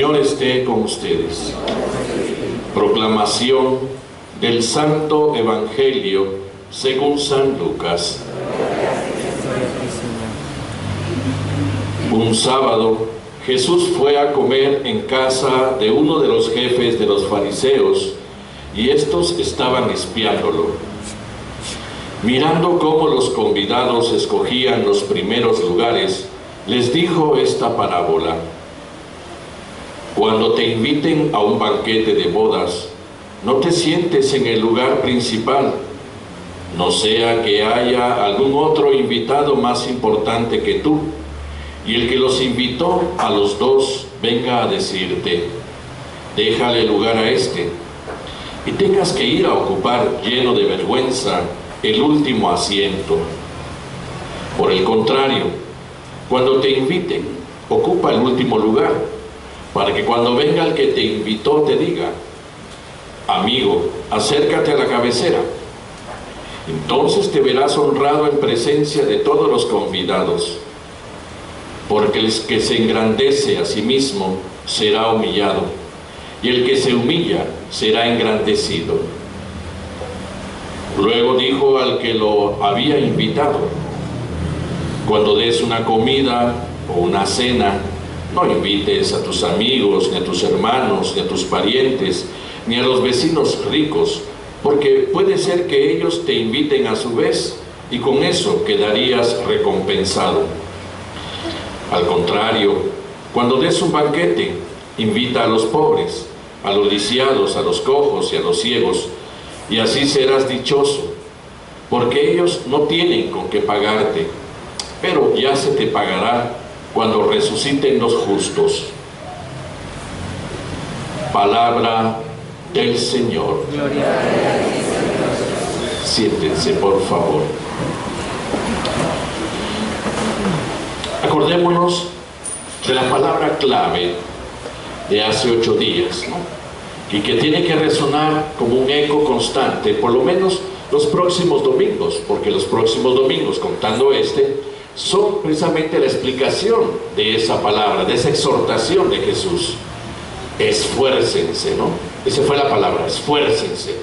Señor esté con ustedes. Proclamación del Santo Evangelio según San Lucas. Un sábado, Jesús fue a comer en casa de uno de los jefes de los fariseos, y estos estaban espiándolo. Mirando cómo los convidados escogían los primeros lugares, les dijo esta parábola: cuando te inviten a un banquete de bodas, no te sientes en el lugar principal, no sea que haya algún otro invitado más importante que tú, y el que los invitó a los dos venga a decirte: déjale lugar a este, y tengas que ir a ocupar, lleno de vergüenza, el último asiento. Por el contrario, cuando te inviten, ocupa el último lugar, para que cuando venga el que te invitó te diga: amigo, acércate a la cabecera. Entonces te verás honrado en presencia de todos los convidados. Porque el que se engrandece a sí mismo será humillado, y el que se humilla será engrandecido. Luego dijo al que lo había invitado: cuando des una comida o una cena, no invites a tus amigos, ni a tus hermanos, ni a tus parientes, ni a los vecinos ricos, porque puede ser que ellos te inviten a su vez, y con eso quedarías recompensado. Al contrario, cuando des un banquete, invita a los pobres, a los lisiados, a los cojos y a los ciegos, y así serás dichoso, porque ellos no tienen con qué pagarte, pero ya se te pagará cuando resuciten los justos. Palabra del Señor. Siéntense, por favor. Acordémonos de la palabra clave de hace 8 días, ¿no? Y que tiene que resonar como un eco constante, por lo menos los próximos domingos, porque los próximos domingos, contando son precisamente la explicación de esa palabra, de esa exhortación de Jesús. Esfuércense, ¿no? Esa fue la palabra, esfuércense.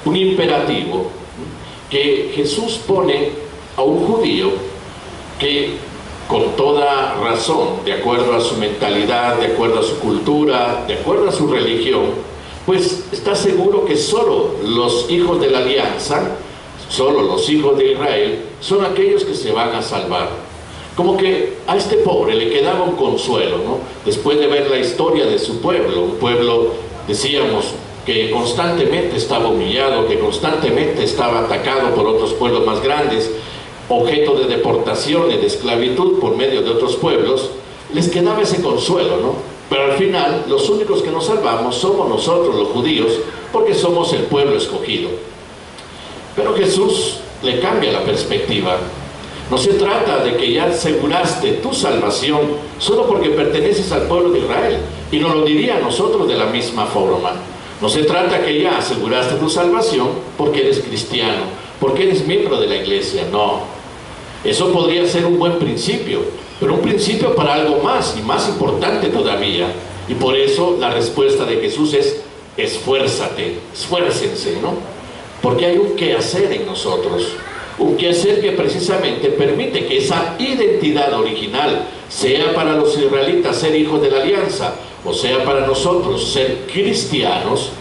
Un imperativo que Jesús pone a un judío que, con toda razón, de acuerdo a su mentalidad, de acuerdo a su cultura, de acuerdo a su religión, pues está seguro que solo los hijos de la alianza, solo los hijos de Israel, son aquellos que se van a salvar. Como que a este pobre le quedaba un consuelo, ¿no? Después de ver la historia de su pueblo, un pueblo, decíamos, que constantemente estaba humillado, que constantemente estaba atacado por otros pueblos más grandes, objeto de deportaciones, de esclavitud por medio de otros pueblos, les quedaba ese consuelo, ¿no? Pero al final, los únicos que nos salvamos somos nosotros, los judíos, porque somos el pueblo escogido. Pero Jesús le cambia la perspectiva. No se trata de que ya aseguraste tu salvación solo porque perteneces al pueblo de Israel, y nos lo diría a nosotros de la misma forma. No se trata que ya aseguraste tu salvación porque eres cristiano, porque eres miembro de la iglesia. No, eso podría ser un buen principio, pero un principio para algo más y más importante todavía. Y por eso la respuesta de Jesús es: esfuérzate, esfuércense, ¿no? Porque hay un quehacer en nosotros, un quehacer que precisamente permite que esa identidad original, sea para los israelitas ser hijos de la alianza, o sea para nosotros ser cristianos,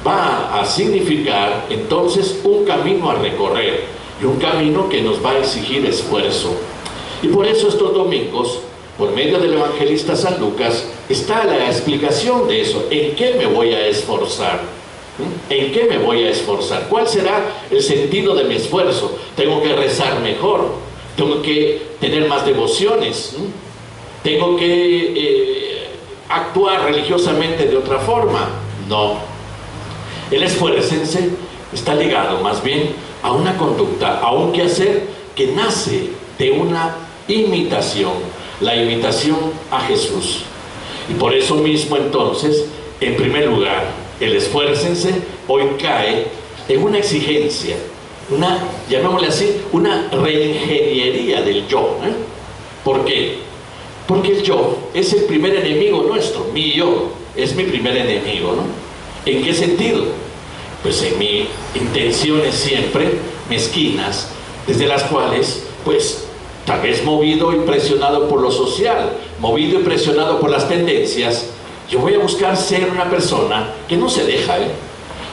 va a significar entonces un camino a recorrer, y un camino que nos va a exigir esfuerzo. Y por eso estos domingos, por medio del evangelista San Lucas, está la explicación de eso. ¿En qué me voy a esforzar? ¿En qué me voy a esforzar? ¿Cuál será el sentido de mi esfuerzo? ¿Tengo que rezar mejor? ¿Tengo que tener más devociones? ¿Tengo que actuar religiosamente de otra forma? No. El esfuércense está ligado más bien a una conducta, a un quehacer que nace de una imitación, la imitación a Jesús. Y por eso mismo entonces, en primer lugar, el esfuércense hoy cae en una exigencia, llamémosle así, una reingeniería del yo. ¿Por qué? Porque el yo es el primer enemigo nuestro. Mi yo es mi primer enemigo, ¿no? ¿En qué sentido? Pues en mis intenciones siempre mezquinas, desde las cuales, pues, tal vez movido y presionado por lo social, movido y presionado por las tendencias, yo voy a buscar ser una persona que no se deja,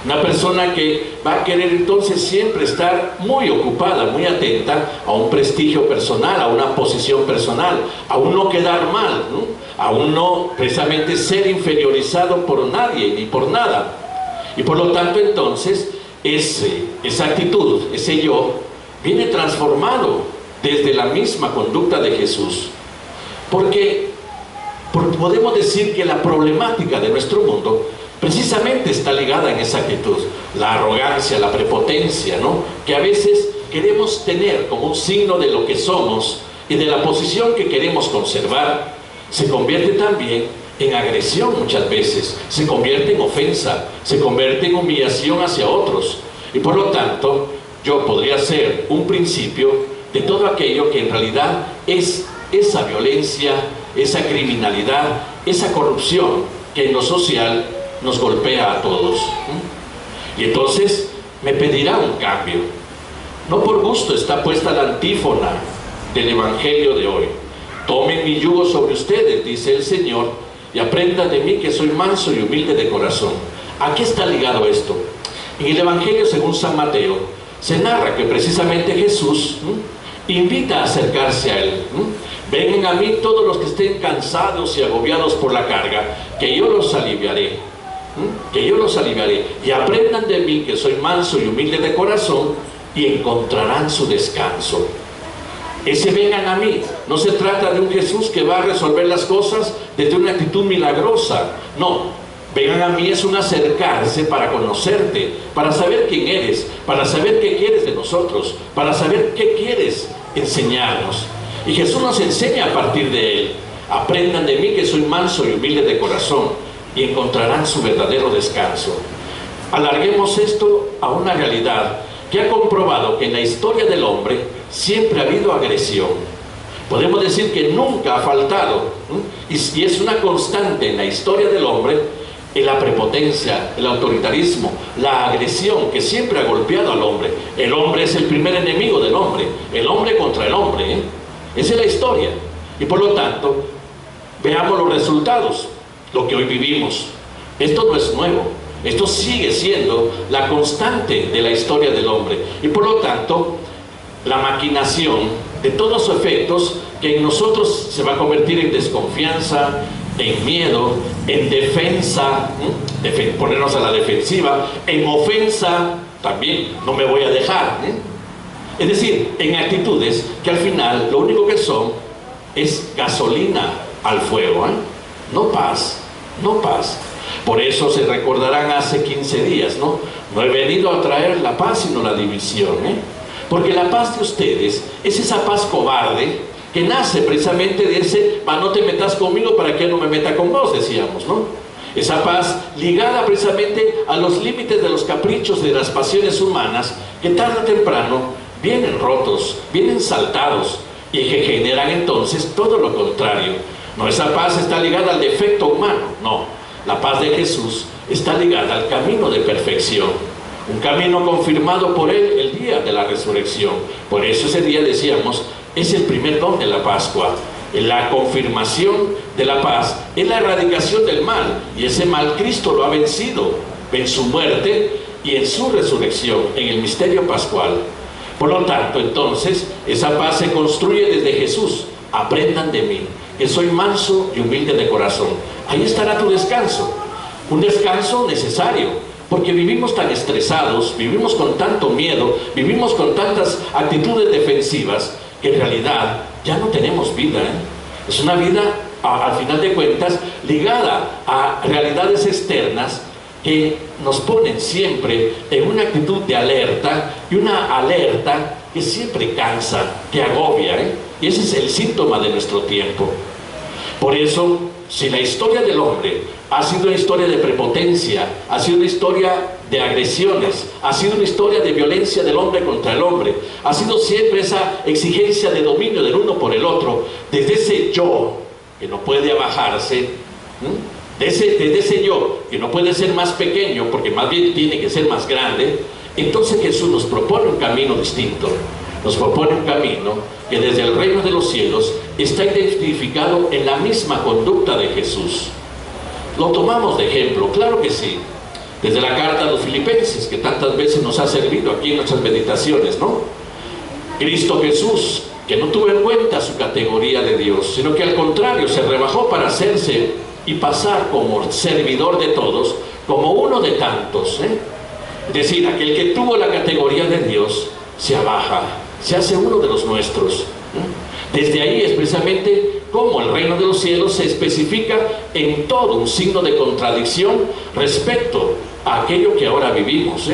una persona que va a querer entonces siempre estar muy ocupada, muy atenta a un prestigio personal, a una posición personal, a un no quedar mal, ¿no? A un no precisamente ser inferiorizado por nadie ni por nada. Y por lo tanto entonces esa actitud, ese yo, viene transformado desde la misma conducta de Jesús. Porque podemos decir que la problemática de nuestro mundo precisamente está ligada en esa actitud, la arrogancia, la prepotencia, ¿no? Que a veces queremos tener como un signo de lo que somos y de la posición que queremos conservar, se convierte también en agresión muchas veces, se convierte en ofensa, se convierte en humillación hacia otros. Y por lo tanto, yo podría ser un principio de todo aquello que en realidad es esa violencia, esa criminalidad, esa corrupción que en lo social nos golpea a todos. Y entonces me pedirá un cambio. No por gusto está puesta la antífona del Evangelio de hoy. Tomen mi yugo sobre ustedes, dice el Señor, y aprendan de mí que soy manso y humilde de corazón. ¿A qué está ligado esto? En el Evangelio según San Mateo se narra que precisamente Jesús invita a acercarse a Él. Vengan a mí todos los que estén cansados y agobiados por la carga, que yo los aliviaré. Que yo los aliviaré. Y aprendan de mí que soy manso y humilde de corazón, y encontrarán su descanso. Ese vengan a mí no se trata de un Jesús que va a resolver las cosas desde una actitud milagrosa. No, vengan a mí es un acercarse para conocerte, para saber quién eres, para saber qué quieres de nosotros, para saber qué quieres enseñarnos. Y Jesús nos enseña a partir de Él. Aprendan de mí que soy manso y humilde de corazón, y encontrarán su verdadero descanso. Alarguemos esto a una realidad que ha comprobado que en la historia del hombre siempre ha habido agresión. Podemos decir que nunca ha faltado, y es una constante en la historia del hombre, en la prepotencia, el autoritarismo, la agresión que siempre ha golpeado al hombre. El hombre es el primer enemigo del hombre, el hombre contra el hombre, Esa es la historia. Y por lo tanto, veamos los resultados, lo que hoy vivimos. Esto no es nuevo, esto sigue siendo la constante de la historia del hombre. Y por lo tanto, la maquinación de todos los efectos que en nosotros se va a convertir en desconfianza, en miedo, en defensa, ponernos a la defensiva, en ofensa, también no me voy a dejar, Es decir, en actitudes que al final lo único que son es gasolina al fuego, no paz, no paz. Por eso se recordarán hace 15 días, ¿no? No he venido a traer la paz sino la división, Porque la paz de ustedes es esa paz cobarde que nace precisamente de ese, no te metas conmigo para que no me meta con vos, decíamos, ¿no? Esa paz ligada precisamente a los límites de los caprichos de las pasiones humanas que tarde o temprano vienen rotos, vienen saltados y que generan entonces todo lo contrario. No, esa paz está ligada al defecto humano, no. La paz de Jesús está ligada al camino de perfección, un camino confirmado por Él el día de la resurrección. Por eso ese día decíamos, es el primer don de la Pascua. La confirmación de la paz es la erradicación del mal, y ese mal Cristo lo ha vencido en su muerte y en su resurrección, en el misterio pascual. Por lo tanto, entonces, esa paz se construye desde Jesús. Aprendan de mí, que soy manso y humilde de corazón. Ahí estará tu descanso, un descanso necesario, porque vivimos tan estresados, vivimos con tanto miedo, vivimos con tantas actitudes defensivas, que en realidad ya no tenemos vida, Es una vida, al final de cuentas, ligada a realidades externas que nos ponen siempre en una actitud de alerta, y una alerta que siempre cansa, que agobia, Y ese es el síntoma de nuestro tiempo. Por eso, si la historia del hombre ha sido una historia de prepotencia, ha sido una historia de agresiones, ha sido una historia de violencia del hombre contra el hombre, ha sido siempre esa exigencia de dominio del uno por el otro, desde ese yo que no puede abajarse, desde ese yo, que no puede ser más pequeño, porque más bien tiene que ser más grande, entonces Jesús nos propone un camino distinto. Nos propone un camino que desde el reino de los cielos está identificado en la misma conducta de Jesús. Lo tomamos de ejemplo, claro que sí, desde la carta a los Filipenses, que tantas veces nos ha servido aquí en nuestras meditaciones, ¿no? Cristo Jesús, que no tuvo en cuenta su categoría de Dios, sino que al contrario se rebajó para hacerse y pasar como servidor de todos, como uno de tantos, Es decir, aquel que tuvo la categoría de Dios se abaja, se hace uno de los nuestros. Desde ahí es precisamente como el reino de los cielos se especifica en todo un signo de contradicción respecto a aquello que ahora vivimos.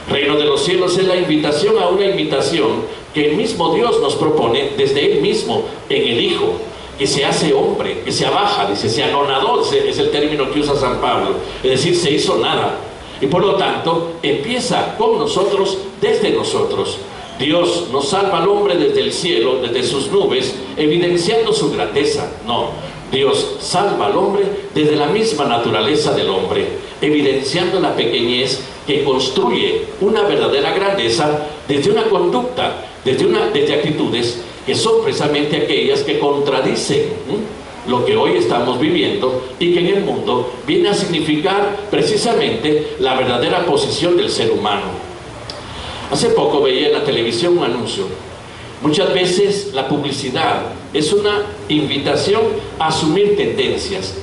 Reino de los cielos es la invitación a una invitación que el mismo Dios nos propone desde Él mismo en el Hijo, que se hace hombre, que se abaja, dice, se anonadó, es el término que usa San Pablo, es decir, se hizo nada. Y por lo tanto, empieza con nosotros, desde nosotros. Dios no salva al hombre desde el cielo, desde sus nubes, evidenciando su grandeza. No, Dios salva al hombre desde la misma naturaleza del hombre, evidenciando la pequeñez que construye una verdadera grandeza desde una conducta, desde actitudes que son precisamente aquellas que contradicen lo que hoy estamos viviendo y que en el mundo viene a significar precisamente la verdadera posición del ser humano. Hace poco veía en la televisión un anuncio. Muchas veces la publicidad es una invitación a asumir tendencias.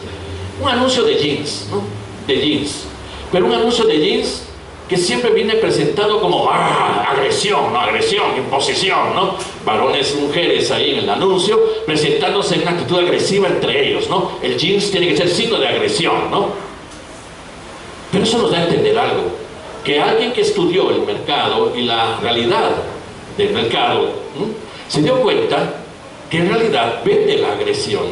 Un anuncio de jeans, ¿no? De jeans. Pero un anuncio de jeans que siempre viene presentado como agresión, ¿no? Agresión, imposición, ¿no? Varones y mujeres ahí en el anuncio presentándose en una actitud agresiva entre ellos, ¿no? El jeans tiene que ser signo de agresión, ¿no? Pero eso nos da a entender algo, que alguien que estudió el mercado y la realidad del mercado se dio cuenta que en realidad vende la agresión,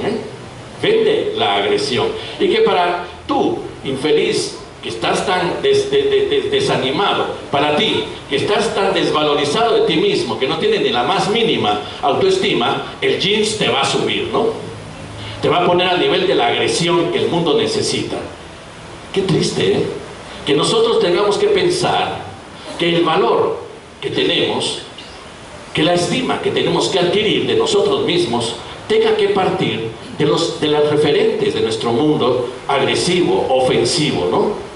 vende la agresión, y que para tú, infeliz, que estás tan desanimado, para ti, que estás tan desvalorizado de ti mismo, que no tienes ni la más mínima autoestima, el jeans te va a subir, ¿no? Te va a poner al nivel de la agresión que el mundo necesita. Qué triste, que nosotros tengamos que pensar que el valor que tenemos, que la estima que tenemos que adquirir de nosotros mismos, tenga que partir de las referentes de nuestro mundo agresivo, ofensivo, ¿no?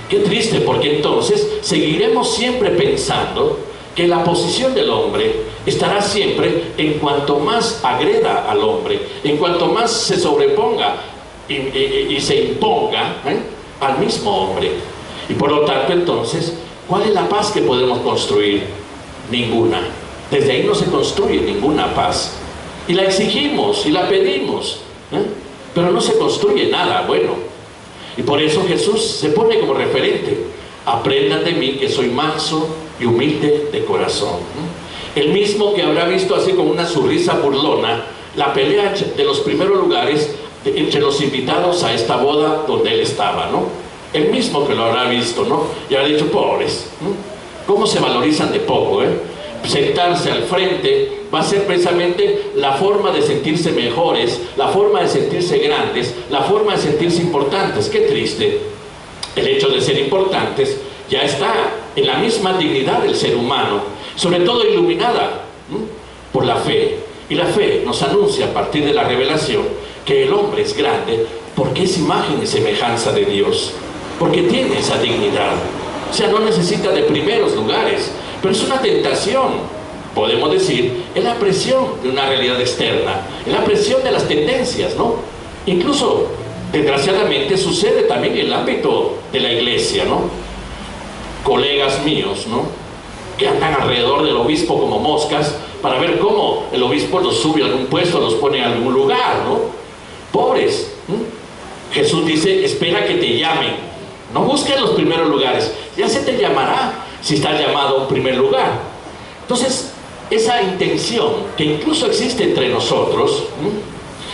Qué triste, porque entonces seguiremos siempre pensando que la posición del hombre estará siempre en cuanto más agreda al hombre, en cuanto más se sobreponga y se imponga al mismo hombre. Y por lo tanto, entonces, ¿cuál es la paz que podemos construir? Ninguna. Desde ahí no se construye ninguna paz. Y la exigimos y la pedimos, pero no se construye nada bueno. Y por eso Jesús se pone como referente. Aprendan de mí que soy manso y humilde de corazón. El mismo que habrá visto así con una sonrisa burlona la pelea de los primeros lugares entre los invitados a esta boda donde él estaba, ¿no? El mismo que lo habrá visto, ¿no? Y habrá dicho, pobres, ¿cómo se valorizan de poco, Sentarse al frente va a ser precisamente la forma de sentirse mejores, la forma de sentirse grandes, la forma de sentirse importantes. Qué triste. El hecho de ser importantes ya está en la misma dignidad del ser humano, sobre todo iluminada por la fe. Y la fe nos anuncia a partir de la revelación que el hombre es grande porque es imagen y semejanza de Dios, porque tiene esa dignidad. O sea, no necesita de primeros lugares. Pero es una tentación, podemos decir, es la presión de una realidad externa, es la presión de las tendencias, ¿no? Incluso, desgraciadamente, sucede también en el ámbito de la iglesia, ¿no? Colegas míos, ¿no? Que andan alrededor del obispo como moscas para ver cómo el obispo los sube a algún puesto, los pone en algún lugar, ¿no? Pobres. Jesús dice, espera que te llamen. No busques los primeros lugares, ya se te llamará si estás llamado a un primer lugar. Entonces, esa intención que incluso existe entre nosotros,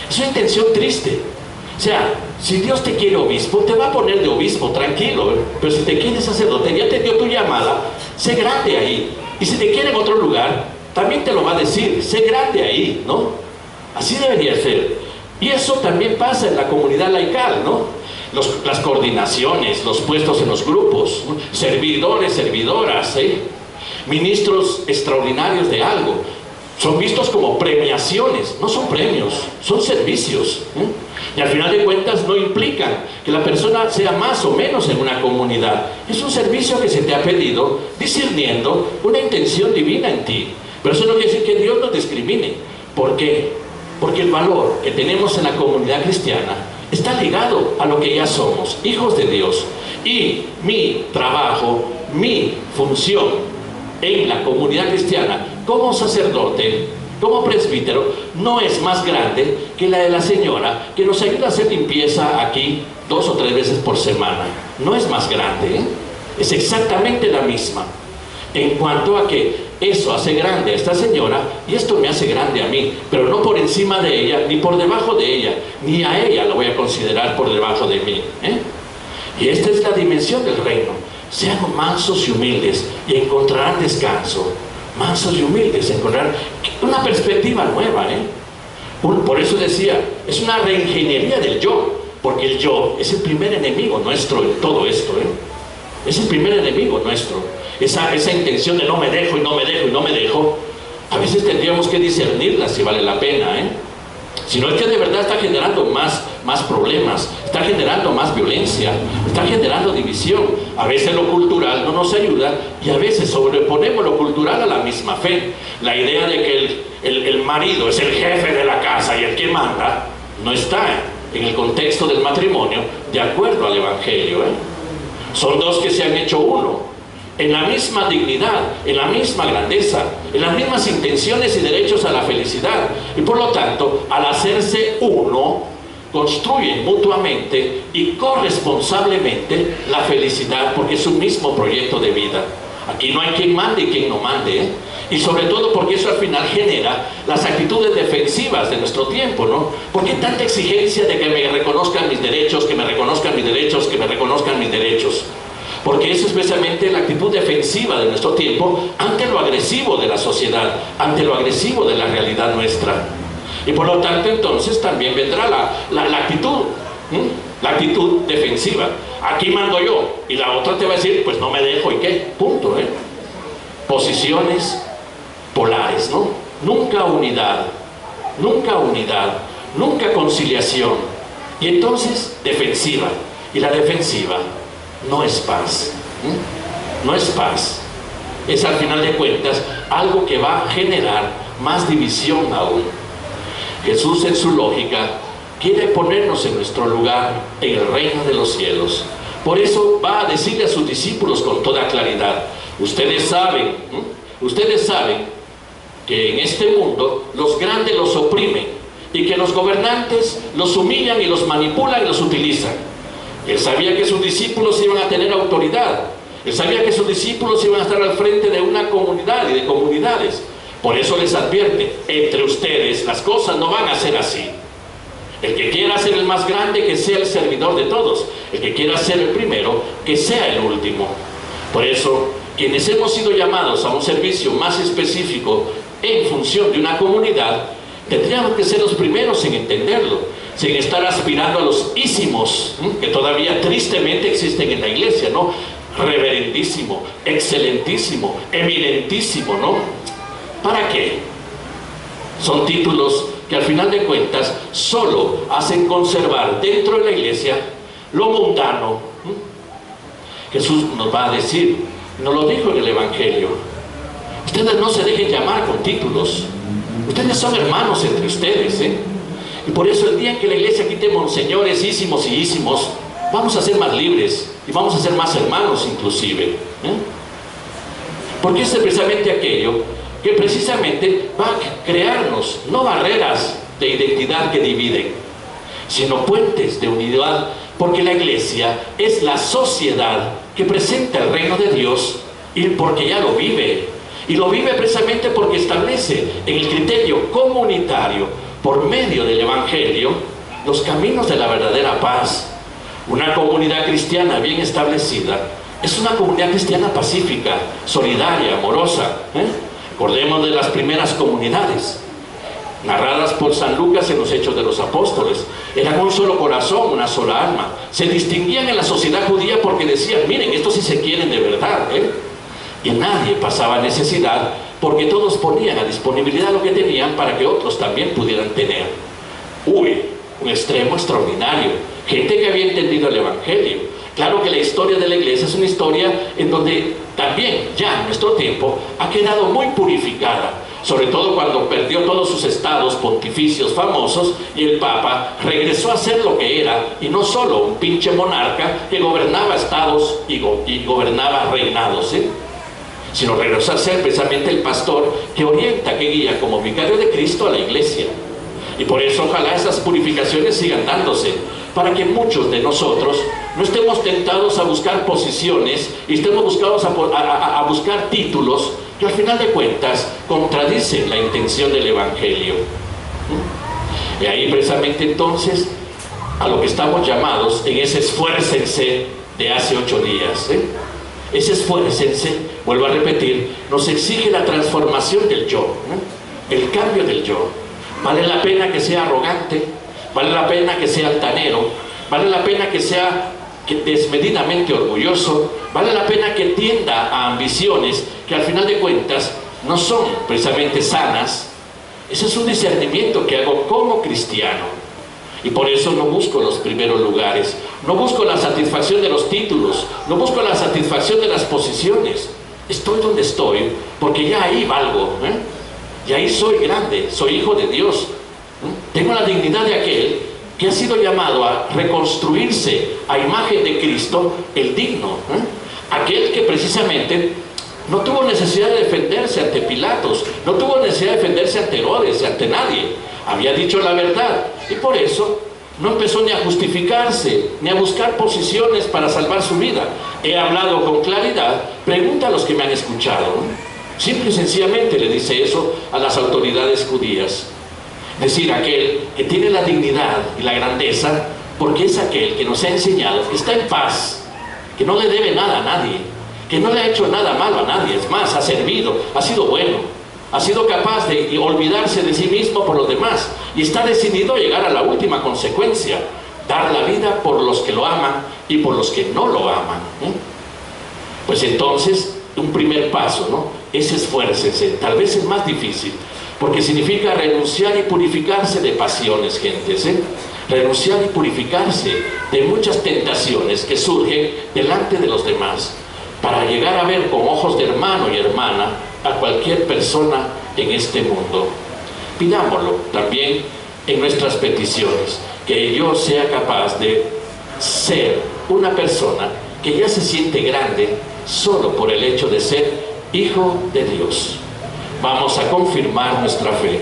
es una intención triste. O sea, si Dios te quiere obispo, te va a poner de obispo, tranquilo, pero si te quiere sacerdote, ya te dio tu llamada, sé grande ahí. Y si te quiere en otro lugar, también te lo va a decir, sé grande ahí, ¿no? Así debería ser. Y eso también pasa en la comunidad laical, ¿no? Las coordinaciones, los puestos en los grupos, ¿no? Servidores, servidoras, ministros extraordinarios de algo, son vistos como premiaciones, no son premios, son servicios, y al final de cuentas no implican que la persona sea más o menos en una comunidad. Es un servicio que se te ha pedido discerniendo una intención divina en ti, pero eso no quiere decir que Dios nos discrimine. ¿Por qué? Porque el valor que tenemos en la comunidad cristiana está ligado a lo que ya somos, hijos de Dios, y mi trabajo, mi función en la comunidad cristiana como sacerdote, como presbítero, no es más grande que la de la señora que nos ayuda a hacer limpieza aquí 2 o 3 veces por semana. No es más grande, es exactamente la misma. En cuanto a que eso hace grande a esta señora y esto me hace grande a mí, pero no por encima de ella, ni por debajo de ella, ni a ella la voy a considerar por debajo de mí. Y esta es la dimensión del reino. Sean mansos y humildes y encontrarán descanso. Mansos y humildes, encontrar una perspectiva nueva. Por eso decía, es una reingeniería del yo, porque el yo es el primer enemigo nuestro en todo esto. Es el primer enemigo nuestro. Esa intención de no me dejo y no me dejo y no me dejo, a veces tendríamos que discernirla si vale la pena. Si no, es que de verdad está generando más problemas, está generando más violencia, está generando división. A veces lo cultural no nos ayuda y a veces sobreponemos lo cultural a la misma fe. La idea de que el marido es el jefe de la casa y el que manda no está en el contexto del matrimonio de acuerdo al Evangelio. Son dos que se han hecho uno, en la misma dignidad, en la misma grandeza, en las mismas intenciones y derechos a la felicidad. Y por lo tanto, al hacerse uno, construyen mutuamente y corresponsablemente la felicidad, porque es un mismo proyecto de vida. Aquí no hay quien mande y quien no mande, y sobre todo porque eso al final genera las actitudes defensivas de nuestro tiempo, ¿no? ¿Por qué tanta exigencia de que me reconozcan mis derechos, que me reconozcan mis derechos, que me reconozcan mis derechos? Porque eso es precisamente la actitud defensiva de nuestro tiempo ante lo agresivo de la sociedad, ante lo agresivo de la realidad nuestra. Y por lo tanto entonces también vendrá la actitud defensiva. Aquí mando yo, y la otra te va a decir, pues no me dejo, ¿y qué? Punto, Posiciones polares, ¿no? Nunca unidad, nunca conciliación. Y entonces defensiva. Y la defensiva no es paz, no es paz. Es al final de cuentas algo que va a generar más división aún. Jesús en su lógica quiere ponernos en nuestro lugar en el reino de los cielos. Por eso va a decirle a sus discípulos con toda claridad: ustedes saben que en este mundo los grandes los oprimen y que los gobernantes los humillan y los manipulan y los utilizan. Él sabía que sus discípulos iban a tener autoridad. Él sabía que sus discípulos iban a estar al frente de una comunidad y de comunidades. Por eso les advierte: entre ustedes las cosas no van a ser así. El que quiera ser el más grande, que sea el servidor de todos. El que quiera ser el primero, que sea el último. Por eso, quienes hemos sido llamados a un servicio más específico en función de una comunidad, tendríamos que ser los primeros en entenderlo, sin estar aspirando a los ísimos, que todavía tristemente existen en la iglesia, ¿no? Reverendísimo, excelentísimo, eminentísimo, ¿no? ¿Para qué? Son títulos que al final de cuentas solo hacen conservar dentro de la iglesia lo mundano. Jesús nos va a decir, nos lo dijo en el Evangelio: ustedes no se dejen llamar con títulos, ustedes son hermanos entre ustedes, Y por eso el día en que la iglesia quite monseñores, ísimos y ísimos, vamos a ser más libres y vamos a ser más hermanos inclusive. Porque es precisamente aquello que precisamente va a crearnos, no barreras de identidad que dividen, sino puentes de unidad, porque la iglesia es la sociedad que presenta el reino de Dios y porque ya lo vive. Y lo vive precisamente porque establece en el criterio comunitario, por medio del Evangelio, los caminos de la verdadera paz. Una comunidad cristiana bien establecida es una comunidad cristiana pacífica, solidaria, amorosa. Recordemos de las primeras comunidades. narradas por San Lucas en los Hechos de los Apóstoles. Eran un solo corazón, una sola alma. Se distinguían en la sociedad judía porque decían, miren, estos sí se quieren de verdad, y nadie pasaba necesidad, porque todos ponían a disponibilidad lo que tenían para que otros también pudieran tener. Uy, un extremo extraordinario. Gente que había entendido el Evangelio. Claro que la historia de la iglesia es una historia en donde también, ya en nuestro tiempo, ha quedado muy purificada. Sobre todo cuando perdió todos sus estados pontificios famosos y el Papa regresó a ser lo que era, y no solo un pinche monarca que gobernaba estados y gobernaba reinados, sino regresó a ser precisamente el pastor que orienta, que guía como vicario de Cristo a la iglesia. Y por eso ojalá esas purificaciones sigan dándose, para que muchos de nosotros no estemos tentados a buscar posiciones y estemos buscados a buscar títulos que al final de cuentas contradicen la intención del Evangelio. Y ahí precisamente entonces a lo que estamos llamados en ese esfuércense de hace 8 días. Ese esfuércense, vuelvo a repetir, nos exige la transformación del yo, el cambio del yo. Vale la pena que sea arrogante, vale la pena que sea altanero, vale la pena que sea desmedidamente orgulloso, vale la pena que tienda a ambiciones que al final de cuentas no son precisamente sanas. Ese es un discernimiento que hago como cristiano, y por eso no busco los primeros lugares, no busco la satisfacción de los títulos, no busco la satisfacción de las posiciones. Estoy donde estoy porque ya ahí valgo, y ahí soy grande, soy hijo de Dios, tengo la dignidad de aquel que ha sido llamado a reconstruirse a imagen de Cristo, el digno, aquel que precisamente no tuvo necesidad de defenderse ante Pilatos, no tuvo necesidad de defenderse ante Herodes, ante nadie. Había dicho la verdad, y por eso no empezó ni a justificarse, ni a buscar posiciones para salvar su vida. He hablado con claridad, pregunta a los que me han escuchado. Simple y sencillamente le dice eso a las autoridades judías. Es decir, aquel que tiene la dignidad y la grandeza, porque es aquel que nos ha enseñado que está en paz, que no le debe nada a nadie, que no le ha hecho nada malo a nadie. Es más, ha servido, ha sido bueno, ha sido capaz de olvidarse de sí mismo por los demás, y está decidido a llegar a la última consecuencia, dar la vida por los que lo aman y por los que no lo aman. Pues entonces, un primer paso, es esfuércense. Tal vez es más difícil, porque significa renunciar y purificarse de pasiones, gentes, renunciar y purificarse de muchas tentaciones que surgen delante de los demás, para llegar a ver con ojos de hermano y hermana a cualquier persona en este mundo. Pidámoslo también en nuestras peticiones, que yo sea capaz de ser una persona que ya se siente grande solo por el hecho de ser hijo de Dios. Vamos a confirmar nuestra fe.